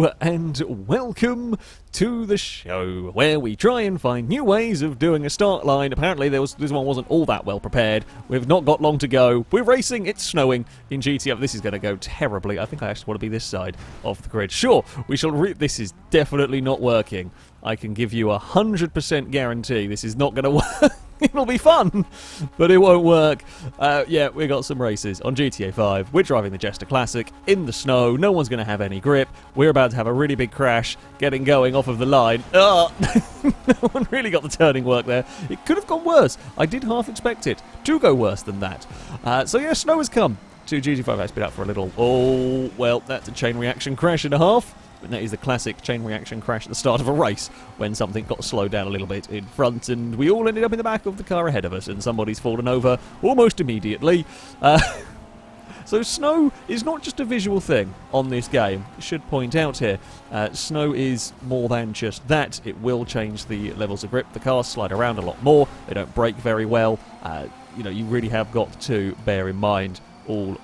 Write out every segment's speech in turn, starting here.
Hello and welcome to the show where we try and find new ways of doing a start line. Apparently this one wasn't all that well prepared. We've not got long to go. We're racing, it's snowing in GTF. This is going to go terribly. I think I actually want to be this side of the grid. Sure, we shall this is definitely not working. I can give you 100% guarantee this is not going to work. It'll be fun, but it won't work. Yeah, we got some races on GTA 5. We're driving the Jester Classic in the snow. No one's going to have any grip. We're about to have a really big crash getting going off of the line. No one really got the turning work there. It could have gone worse. I did half expect it to go worse than that. So yeah, snow has come to GTA 5. I've been out for a little. Oh, well, that's a chain reaction crash and a half. And that is the classic chain reaction crash at the start of a race when something got slowed down a little bit in front and we all ended up in the back of the car ahead of us and somebody's fallen over almost immediately. So snow is not just a visual thing on this game. I should point out here, snow is more than just that. It will change the levels of grip. The cars slide around a lot more. They don't brake very well. You know, you really have got to bear in mind all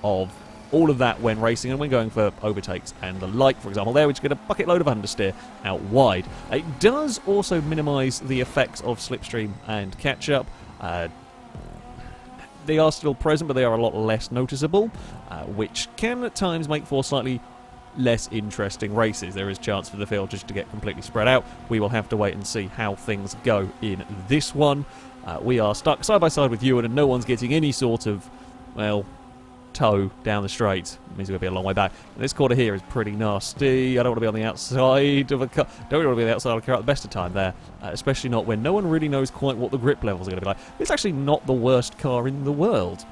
of that when racing and when going for overtakes and the like. For example, there we're just going to bucket load of understeer out wide. It does also minimise the effects of slipstream and catch-up. They are still present, but they are a lot less noticeable, which can at times make for slightly less interesting races. There is chance for the field just to get completely spread out. We will have to wait and see how things go in this one. We are stuck side by side with Ewan and no one's getting any sort of, well, toe down the straight. It means we're going to be a long way back. And this corner here is pretty nasty. I don't want to be on the outside of a car. Don't really want to be on the outside of a car at the best of time there. Especially not when no one really knows quite what the grip levels are going to be like. It's actually not the worst car in the world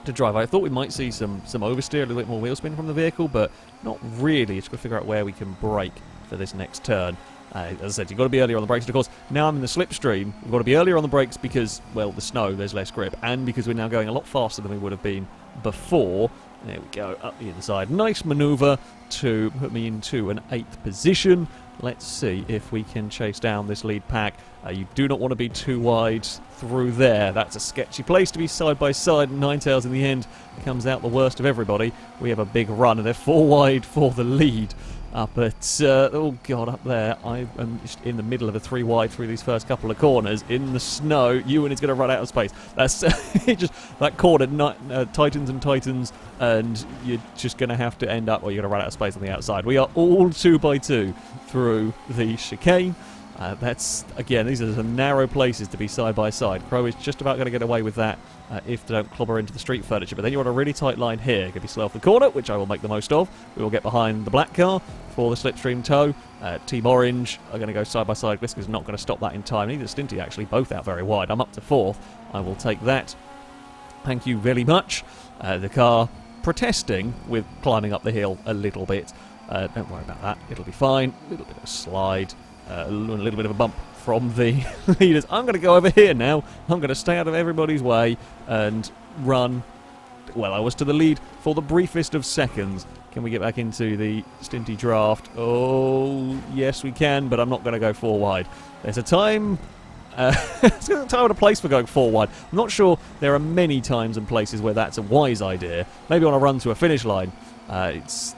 to drive. I thought we might see some oversteer, a little bit more wheel spin from the vehicle, but not really. Just got to figure out where we can brake for this next turn. As I said, you've got to be earlier on the brakes. And of course, now I'm in the slipstream. We've got to be earlier on the brakes because, well, the snow, there's less grip. And because we're now going a lot faster than we would have been before. There we go, up the inside. Nice manoeuvre to put me into an 8th position. Let's see if we can chase down this lead pack. You do not want to be too wide through there. That's a sketchy place to be side by side. Ninetales in the end comes out the worst of everybody. We have a big run and they're 4 wide for the lead. Up at, oh god, up there. I am just in the middle of a 3 wide through these first couple of corners in the snow. Ewan is going to run out of space. That's just that corner, tightens and tightens, and you're just going to have to end up, or you're going to run out of space on the outside. We are all 2 by 2 through the chicane. That's, again, these are some narrow places to be side by side. Crow is just about going to get away with that if they don't clobber into the street furniture. But then you're on a really tight line here. Going to be slow off the corner, which I will make the most of. We will get behind the black car for the slipstream tow. Team Orange are going to go side by side. Glisker's not going to stop that in time. Neither Stinty, actually. Both out very wide. I'm up to 4th. I will take that. Thank you very much. The car protesting with climbing up the hill a little bit. Don't worry about that. It'll be fine. A little bit of a slide. A little bit of a bump from the leaders. I'm going to go over here now. I'm going to stay out of everybody's way and run. Well, I was to the lead for the briefest of seconds. Can we get back into the Stinty draft? Oh, yes we can, but I'm not going to go 4 wide. There's a time... there's a time and a place for going 4 wide. I'm not sure there are many times and places where that's a wise idea. Maybe on a run to a finish line. It's...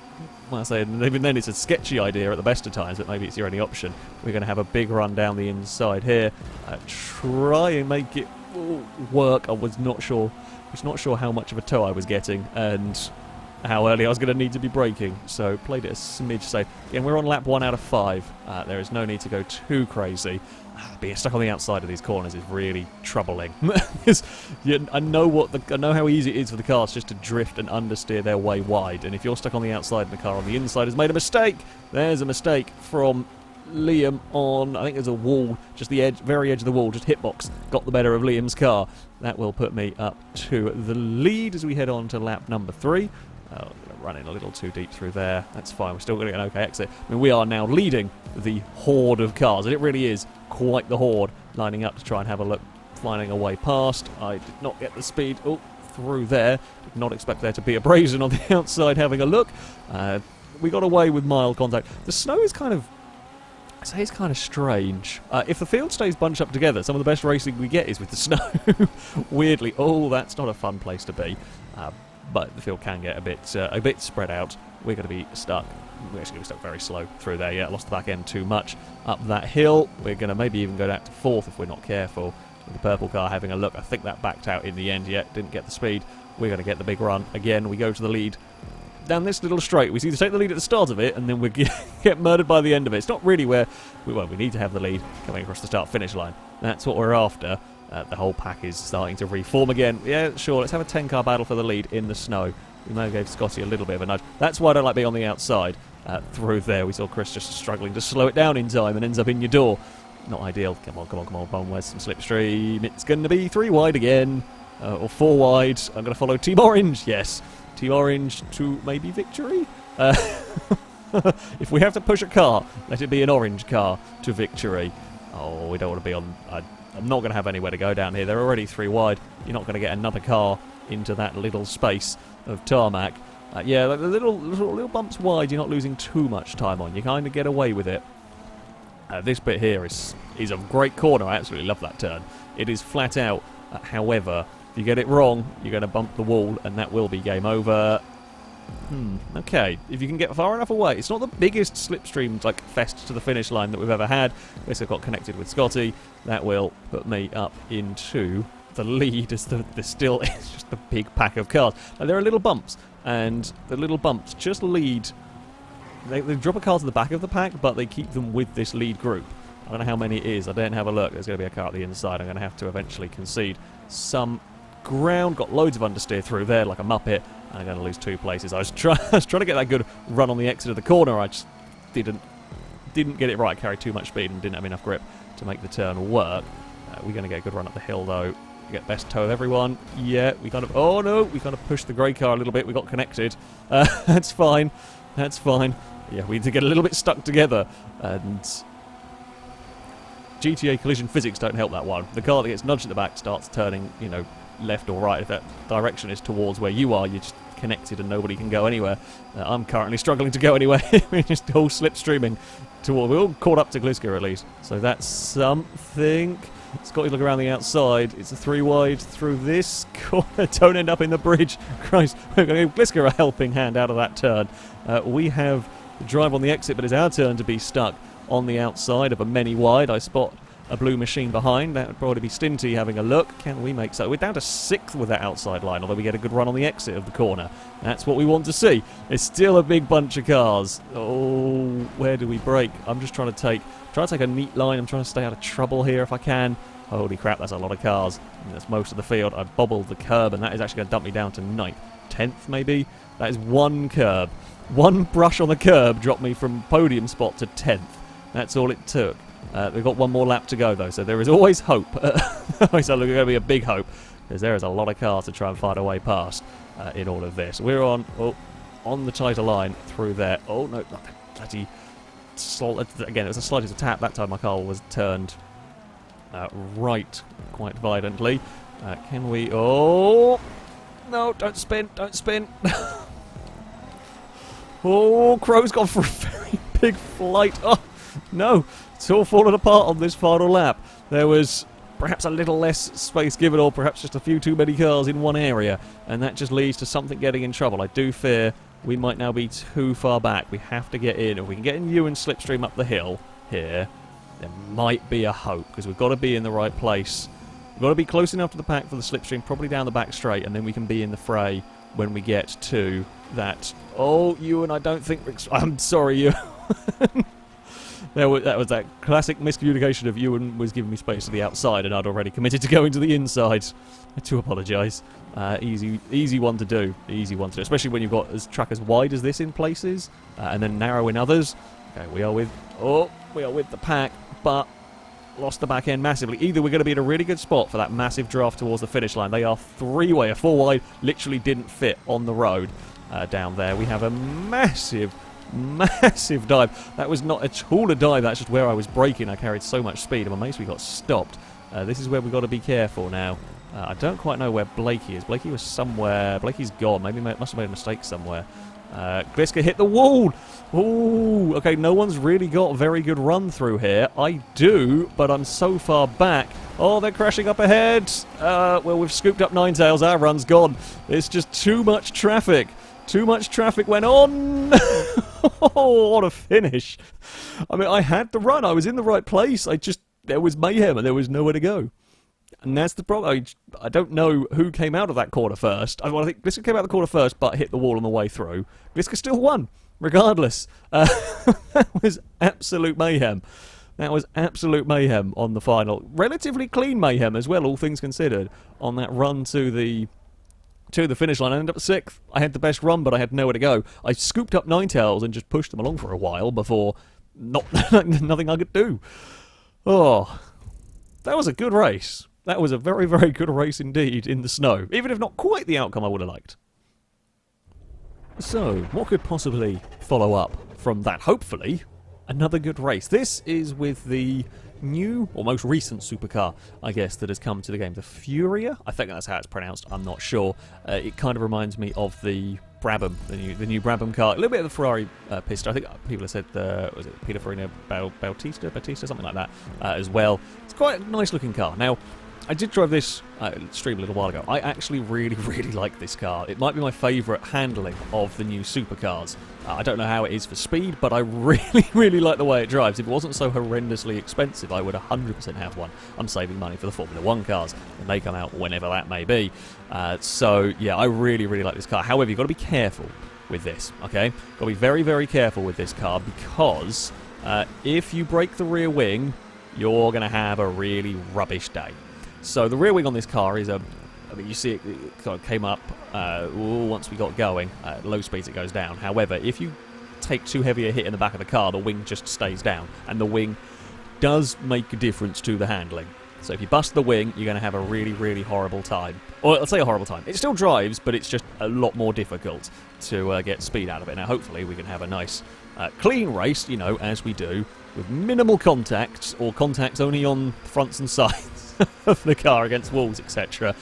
Well, I say, even then it's a sketchy idea at the best of times, but maybe it's your only option. We're going to have a big run down the inside here. Try and make it work. I was not sure how much of a tow I was getting and how early I was going to need to be braking. So played it a smidge safe. Again, we're on lap 1 out of 5. There is no need to go too crazy. Being stuck on the outside of these corners is really troubling. I know how easy it is for the cars just to drift and understeer their way wide. And if you're stuck on the outside and the car on the inside has made a mistake, there's a mistake from Liam on, I think there's a wall, just the edge, very edge of the wall, just hitbox, got the better of Liam's car. That will put me up to the lead as we head on to lap number 3. Running a little too deep through there. That's fine. We're still going to get an okay exit. I mean, we are now leading the horde of cars, and it really is quite the horde lining up to try and have a look, flying away past. I did not get the speed through there. Did not expect there to be a Brazen on the outside having a look. We got away with mild contact. The snow is kind of... I say it's kind of strange. If the field stays bunched up together, some of the best racing we get is with the snow. Weirdly. Oh, that's not a fun place to be. but the field can get a bit spread out. We're going to be stuck. We're actually going to be stuck very slow through there. Yeah, lost the back end too much up that hill. We're going to maybe even go down to 4th if we're not careful. With the purple car having a look. I think that backed out in the end yet. Didn't get the speed. We're going to get the big run. Again, we go to the lead. Down this little straight, we either take the lead at the start of it and then we get murdered by the end of it. It's not really where we need to have the lead coming across the start-finish line. That's what we're after. The whole pack is starting to reform again. Yeah, sure, let's have a 10-car battle for the lead in the snow. We may have gave Scotty a little bit of a nudge. That's why I don't like being on the outside. Through there, we saw Chris just struggling to slow it down in time and ends up in your door. Not ideal. Come on. Where's some slipstream? It's going to be 3 wide again. Or 4 wide. I'm going to follow Team Orange. Yes. Team Orange to maybe victory? If we have to push a car, let it be an orange car to victory. Oh, we don't want to be on... I'm not going to have anywhere to go down here. They're already 3 wide. You're not going to get another car into that little space of tarmac. Yeah, the little bumps wide, you're not losing too much time on. You kind of get away with it. This bit here is a great corner. I absolutely love that turn. It is flat out. However, if you get it wrong, you're going to bump the wall, and that will be game over. Okay. If you can get far enough away. It's not the biggest slipstream, like, fest to the finish line that we've ever had. This have got connected with Scotty. That will put me up into the lead as the still is just a big pack of cars. Now, there are little bumps, and the little bumps just lead... They drop a car to the back of the pack, but they keep them with this lead group. I don't know how many it is. I didn't have a look. There's going to be a car at the inside. I'm going to have to eventually concede some ground. Got loads of understeer through there like a muppet. I'm going to lose 2 places. I was trying to get that good run on the exit of the corner. I just didn't get it right. Carried too much speed and didn't have enough grip to make the turn work. We're going to get a good run up the hill, though. We get best toe of everyone. Yeah, we kind of... Oh, no. We kind of pushed the grey car a little bit. We got connected. That's fine. That's fine. Yeah, we need to get a little bit stuck together. And GTA collision physics don't help that one. The car that gets nudged at the back starts turning, you know, left or right. If that direction is towards where you are, you're just connected and nobody can go anywhere. I'm currently struggling to go anywhere. We're just all slipstreaming toward... We're all caught up to Gliska at least. So that's something. Scotty's look around the outside. It's a 3 wide through this corner. Don't end up in the bridge. Christ, we're going to give Gliska a helping hand out of that turn. We have the drive on the exit, but it's our turn to be stuck on the outside of a many wide. I spot a blue machine behind. That would probably be Stinty having a look. Can we make so? We're down to 6th with that outside line, although we get a good run on the exit of the corner. That's what we want to see. It's still a big bunch of cars. Oh, where do we brake? I'm just trying to take a neat line. I'm trying to stay out of trouble here if I can. Holy crap, that's a lot of cars. That's most of the field. I bobbled the curb, and that is actually going to dump me down to 9th. 10th, maybe? That is one curb. One brush on the curb dropped me from podium spot to 10th. That's all it took. We've got one more lap to go, though, so there is always hope. Always going to be a big hope, because there is a lot of cars to try and find a way past in all of this. We're on the tighter line through there. Oh, no, bloody... Again, it was the slightest tap. That time my car was turned right quite violently. Can we... Oh! No, don't spin, don't spin. Oh, Crow's gone for a very big flight. Oh, no. It's all fallen apart on this final lap. There was perhaps a little less space given, or perhaps just a few too many cars in one area, and that just leads to something getting in trouble. I do fear we might now be too far back. We have to get in. If we can get in you and slipstream up the hill here, there might be a hope, because we've got to be in the right place. We've got to be close enough to the pack for the slipstream, probably down the back straight, and then we can be in the fray when we get to that. Oh, Ewan, I don't think... I'm sorry, Ewan. That was that classic miscommunication of Ewan was giving me space to the outside, and I'd already committed to going to the inside. I do apologise. Easy one to do. Easy one to do, especially when you've got a track as wide as this in places, and then narrow in others. Okay, we are with the pack, but lost the back end massively. Either we're going to be in a really good spot for that massive draft towards the finish line. They are 3-way, a 4-wide, literally didn't fit on the road down there. We have a massive dive. That was not at all a dive, that's just where I was braking. I carried so much speed, and my mates, we got stopped. This is where we've got to be careful now. I don't quite know where Blakey is. Blakey was somewhere. Blakey's gone. Maybe must have made a mistake somewhere. Gliska hit the wall. Ooh, okay, no one's really got a very good run through here. I do, but I'm so far back Oh, they're crashing up ahead. Well, we've scooped up Ninetales. Our run's gone. There's just too much traffic. Too much traffic went on. Oh, what a finish. I mean, I had the run. I was in the right place. There was mayhem and there was nowhere to go. And that's the problem. I don't know who came out of that corner first. I think Gliska came out of the corner first, but hit the wall on the way through. Gliska still won, regardless. That was absolute mayhem. That was absolute mayhem on the final. Relatively clean mayhem as well, all things considered, on that run to the finish line. I ended up 6th. I had the best run, but I had nowhere to go. I scooped up Ninetales and just pushed them along for a while before nothing I could do. Oh, that was a good race. That was a very, very good race indeed in the snow, even if not quite the outcome I would have liked. So, what could possibly follow up from that? Hopefully, another good race. This is with the new, or most recent supercar, I guess, that has come to the game. The Furia? I think that's how it's pronounced. I'm not sure. It kind of reminds me of the Brabham, the new Brabham car. A little bit of the Ferrari pista. I think people have said, was it Pininfarina Bautista, something like that, as well. It's quite a nice looking car. Now, I did drive this stream a little while ago. I actually really, really like this car. It might be my favourite handling of the new supercars. I don't know how it is for speed, but I really, really like the way it drives. If it wasn't so horrendously expensive, I would 100% have one. I'm saving money for the Formula 1 cars, and they come out whenever that may be. So, yeah, I really, really like this car. However, you've got to be careful with this, okay? Got to be very, very careful with this car, because if you break the rear wing, you're going to have a really rubbish day. So the rear wing on this car is I mean, you see it kind of came up once we got going. At low speeds it goes down. However, if you take too heavy a hit in the back of the car, the wing just stays down. And the wing does make a difference to the handling. So if you bust the wing, you're going to have a really, really horrible time. Or I'll say a horrible time. It still drives, but it's just a lot more difficult to get speed out of it. Now, hopefully we can have a nice, clean race, you know, as we do, with minimal contacts, or contacts only on fronts and sides of the car against walls, etc.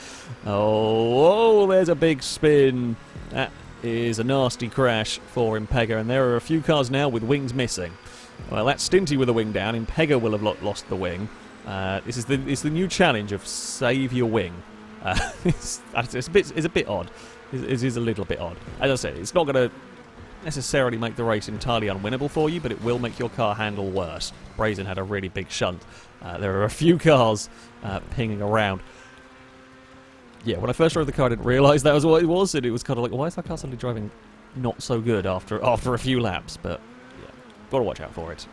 Oh, there's a big spin. That is a nasty crash for Impega, and there are a few cars now with wings missing. Well, that's Stinty with a wing down. Impega will have lost the wing. It's the new challenge of save your wing. It's a bit odd. It is a little bit odd. As I said, it's not going to necessarily make the race entirely unwinnable for you, but it will make your car handle worse. Brazen had a really big shunt. There are a few cars pinging around. Yeah, when I first drove the car, I didn't realise that was what it was, and it was kind of like, why is that car suddenly driving not so good after a few laps? But yeah, got to watch out for it.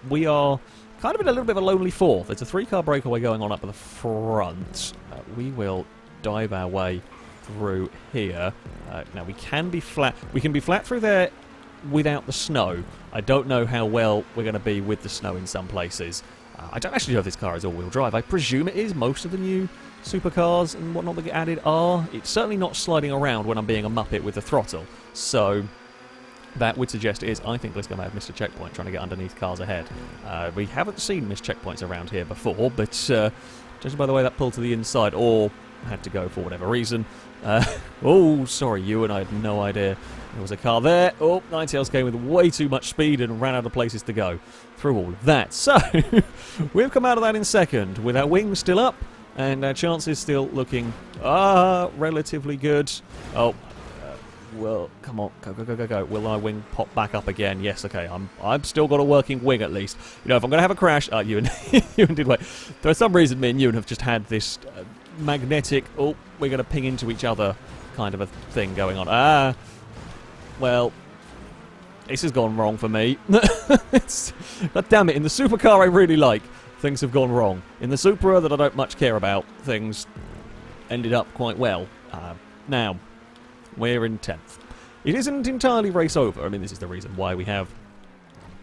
We are kind of in a little bit of a lonely fourth. There's a 3-car breakaway going on up at the front. We will dive our way through here. Now we can be flat. We can be flat through there without the snow. I don't know how well we're going to be with the snow in some places. I don't actually know if this car is all-wheel drive. I presume it is. Most of the new supercars and whatnot that get added are. It's certainly not sliding around when I'm being a muppet with the throttle. So that would suggest it is. I think Gliska may have missed a checkpoint trying to get underneath cars ahead. We haven't seen missed checkpoints around here before, but judging by the way that pulled to the inside, or had to go for whatever reason. Oh, sorry, Ewan, I had no idea there was a car there. Oh, Ninetales came with way too much speed and ran out of places to go through all of that. So, we've come out of that in second, with our wings still up, and our chances still looking relatively good. Oh, well, come on, go. Will our wing pop back up again? Yes, okay, I've still got a working wing at least. You know, if I'm going to have a crash, Ewan did wait. For some reason, me and Ewan have just had this magnetic, oh, we're going to ping into each other kind of a thing going on. Well, this has gone wrong for me. God damn it, in the supercar I really like, things have gone wrong. In the Supra that I don't much care about, things ended up quite well. Now, we're in 10th. It isn't entirely race over. I mean, this is the reason why we have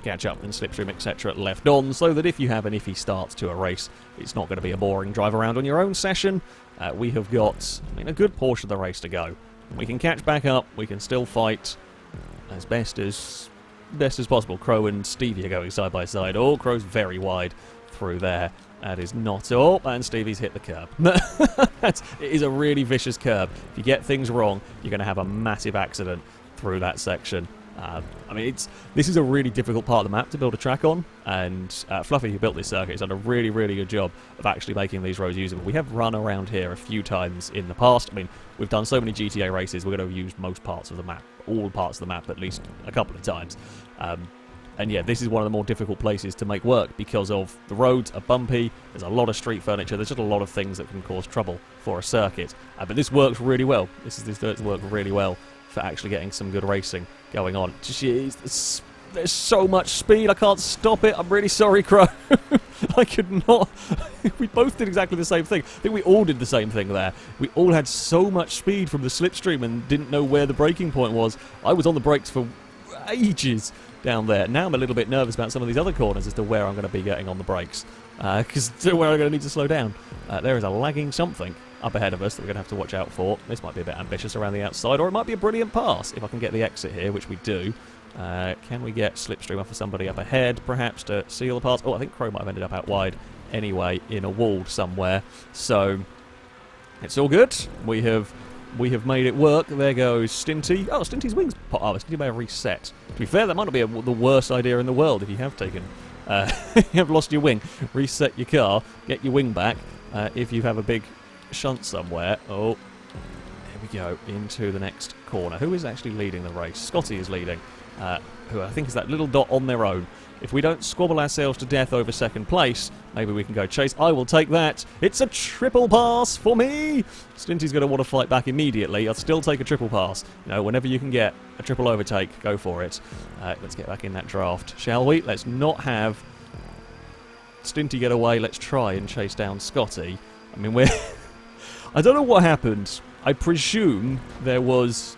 catch up and slipstream, etc. left on, so that if you have an iffy start to a race, it's not going to be a boring drive around on your own session. We have got, I mean, a good portion of the race to go. We can catch back up, we can still fight as best as possible. Crow and Stevie are going side by side. Oh, Crow's very wide through there. That is not... Oh, and Stevie's hit the curb. It is a really vicious curb. If you get things wrong, you're going to have a massive accident through that section. I mean, this is a really difficult part of the map to build a track on, and Fluffy, who built this circuit, has done a really, really good job of actually making these roads usable. We have run around here a few times in the past. I mean, we've done so many GTA races, we're going to use most parts of the map, all parts of the map at least a couple of times. And yeah, this is one of the more difficult places to make work because of the roads are bumpy, there's a lot of street furniture, there's just a lot of things that can cause trouble for a circuit. But this works really well. This works really well for actually getting some good racing going on. Jeez, there's so much speed, I can't stop it. I'm really sorry, Crow. I could not. We both did exactly the same thing. I think we all did the same thing there. We all had so much speed from the slipstream and didn't know where the braking point was. I was on the brakes for ages down there. Now I'm a little bit nervous about some of these other corners as to where I'm going to be getting on the brakes, because where I'm going to need to slow down. There is a lagging something up ahead of us that we're going to have to watch out for. This might be a bit ambitious around the outside, or it might be a brilliant pass if I can get the exit here, which we do. Can we get slipstream off of somebody up ahead, perhaps, to seal the pass? Oh, I think Crow might have ended up out wide anyway in a wall somewhere. So it's all good. We have made it work. There goes Stinty. Oh, Stinty's wings pop up. Stinty may have reset. To be fair, that might not be the worst idea in the world if you have taken... you have lost your wing. Reset your car. Get your wing back if you have a big shunt somewhere. Oh, there we go. Into the next corner. Who is actually leading the race? Scotty is leading. Who I think is that little dot on their own. If we don't squabble ourselves to death over second place, maybe we can go chase. I will take that. It's a triple pass for me. Stinty's going to want to fight back immediately. I'll still take a triple pass. You know, whenever you can get a triple overtake, go for it. Let's get back in that draft, shall we? Let's not have Stinty get away. Let's try and chase down Scotty. I mean, we're... I don't know what happened. I presume there was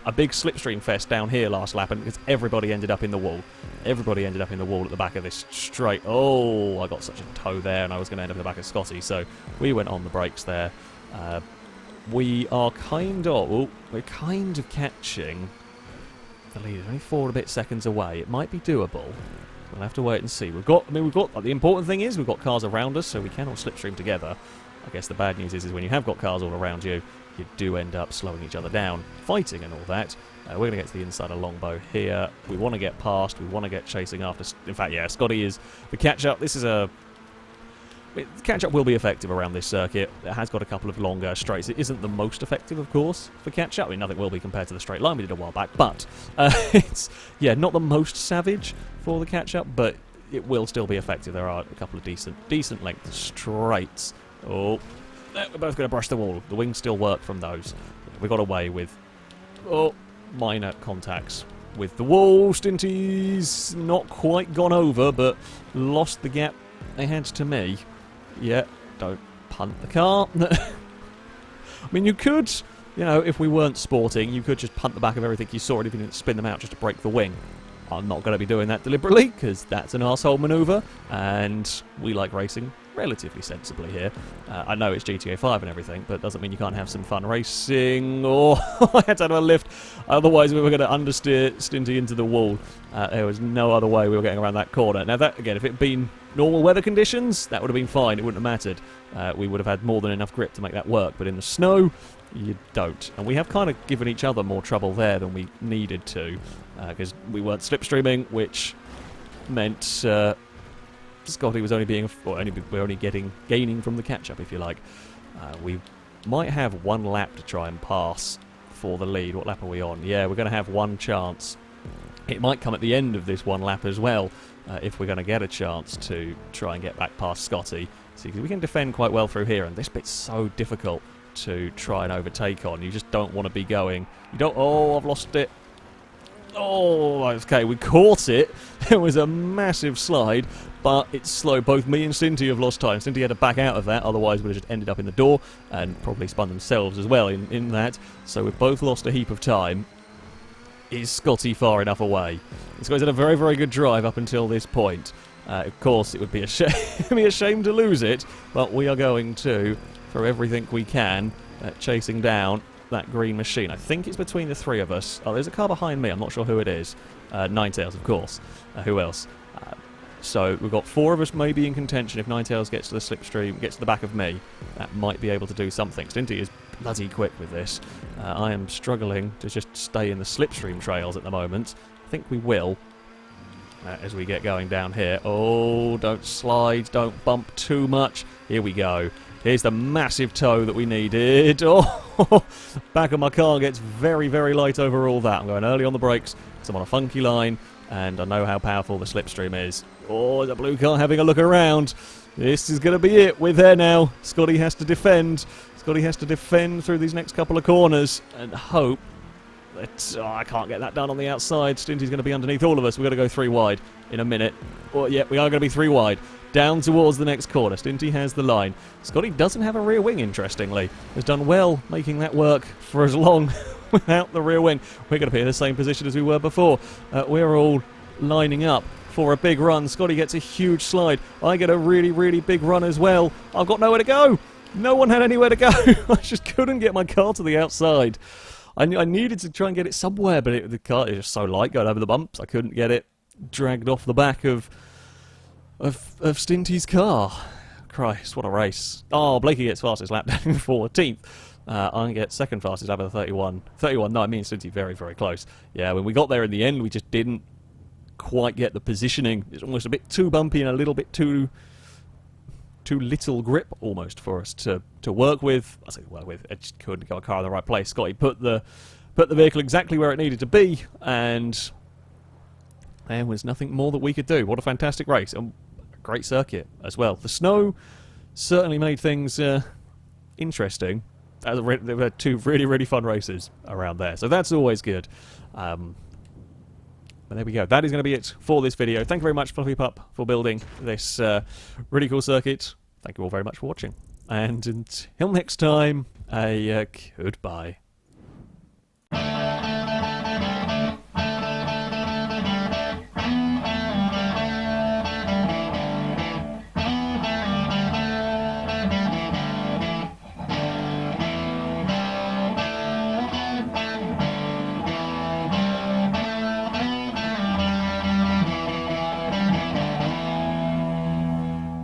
a big slipstream fest down here last lap, and because everybody ended up in the wall. Everybody ended up in the wall at the back of this straight. Oh, I got such a toe there, and I was going to end up in the back of Scotty, so we went on the brakes there. We're kind of catching the lead. Only 4 and a bit seconds away. It might be doable. We'll have to wait and see. The important thing is we've got cars around us, so we can all slipstream together. I guess the bad news is when you have got cars all around you, you do end up slowing each other down, fighting and all that. We're going to get to the inside of Longbow here. We want to get past. We want to get chasing after. In fact, yeah, Scotty is the catch-up. This is a... The catch-up will be effective around this circuit. It has got a couple of longer straights. It isn't the most effective, of course, for catch-up. I mean, nothing will be compared to the straight line we did a while back. But it's, yeah, not the most savage for the catch-up, but it will still be effective. There are a couple of decent length straights. Oh, we're both going to brush the wall. The wings still work from those. We got away with minor contacts with the wall. Stinty's not quite gone over, but lost the gap they had to me. Yeah, don't punt the car. I mean, you could, you know, if we weren't sporting, you could just punt the back of everything you saw, and if you didn't spin them out just to break the wing. I'm not going to be doing that deliberately, because that's an arsehole manoeuvre, and we like racing relatively sensibly here. I know it's GTA 5 and everything, but it doesn't mean you can't have some fun racing. Or I had to have a lift, otherwise we were going to understeer Stinty into the wall. There was no other way we were getting around that corner. Now that, again, if it had been normal weather conditions, that would have been fine. It wouldn't have mattered. We would have had more than enough grip to make that work, but in the snow, you don't. And we have kind of given each other more trouble there than we needed to, because we weren't slipstreaming, which meant Scotty was only being, we're only gaining from the catch-up, if you like. We might have one lap to try and pass for the lead. What lap are we on? Yeah, we're going to have one chance. It might come at the end of this one lap as well, if we're going to get a chance to try and get back past Scotty. See, we can defend quite well through here, and this bit's so difficult to try and overtake on. You just don't want to be going... You don't... Oh, I've lost it. Oh, okay, we caught it. It was a massive slide, but it's slow. Both me and Stinty have lost time. Stinty had to back out of that, otherwise would have just ended up in the door and probably spun themselves as well in that. So we've both lost a heap of time. Is Scotty far enough away? This guy's had a very, very good drive up until this point. Of course, it would be a shame to lose it, but we are going to, for everything we can, chasing down that green machine. I think it's between the three of us. Oh, there's a car behind me. I'm not sure who it is. Ninetales, of course. Who else? So we've got 4 of us maybe in contention. If Ninetales gets to the slipstream, gets to the back of me, that might be able to do something. Stinty is bloody quick with this. I am struggling to just stay in the slipstream trails at the moment. I think we will. As we get going down here. Oh, don't slide, don't bump too much. Here we go. Here's the massive toe that we needed. Oh, back of my car gets very, very light over all that. I'm going early on the brakes because I'm on a funky line and I know how powerful the slipstream is. Oh, the blue car having a look around. This is going to be it. We're there now. Scotty has to defend. Scotty has to defend through these next couple of corners and hope that... Oh, I can't get that done on the outside. Stinty's going to be underneath all of us. We've got to go 3 wide in a minute. Oh, yeah, we are going to be 3 wide. Down towards the next corner. Stinty has the line. Scotty doesn't have a rear wing, interestingly. Has done well making that work for as long without the rear wing. We're going to be in the same position as we were before. We're all lining up for a big run. Scotty gets a huge slide. I get a really, really big run as well. I've got nowhere to go. No one had anywhere to go. I just couldn't get my car to the outside. I needed to try and get it somewhere, but the car is just so light going over the bumps. I couldn't get it dragged off the back of Stinty's car. Christ, what a race. Oh, Blakey gets fastest lap down in 14th. I get second fastest lap of the 31. 31, no, me and Stinty very, very close. Yeah, when we got there in the end, we just didn't quite get the positioning. It's almost a bit too bumpy and a little bit too little grip almost for us to work with. I say work with. I just couldn't get a car in the right place. Scotty put the vehicle exactly where it needed to be, and there was nothing more that we could do. What a fantastic race, and a great circuit as well. The snow certainly made things interesting. There were 2 really, really fun races around there, so that's always good. But there we go. That is going to be it for this video. Thank you very much, Fluffy Pup, for building this really cool circuit. Thank you all very much for watching. And until next time, goodbye.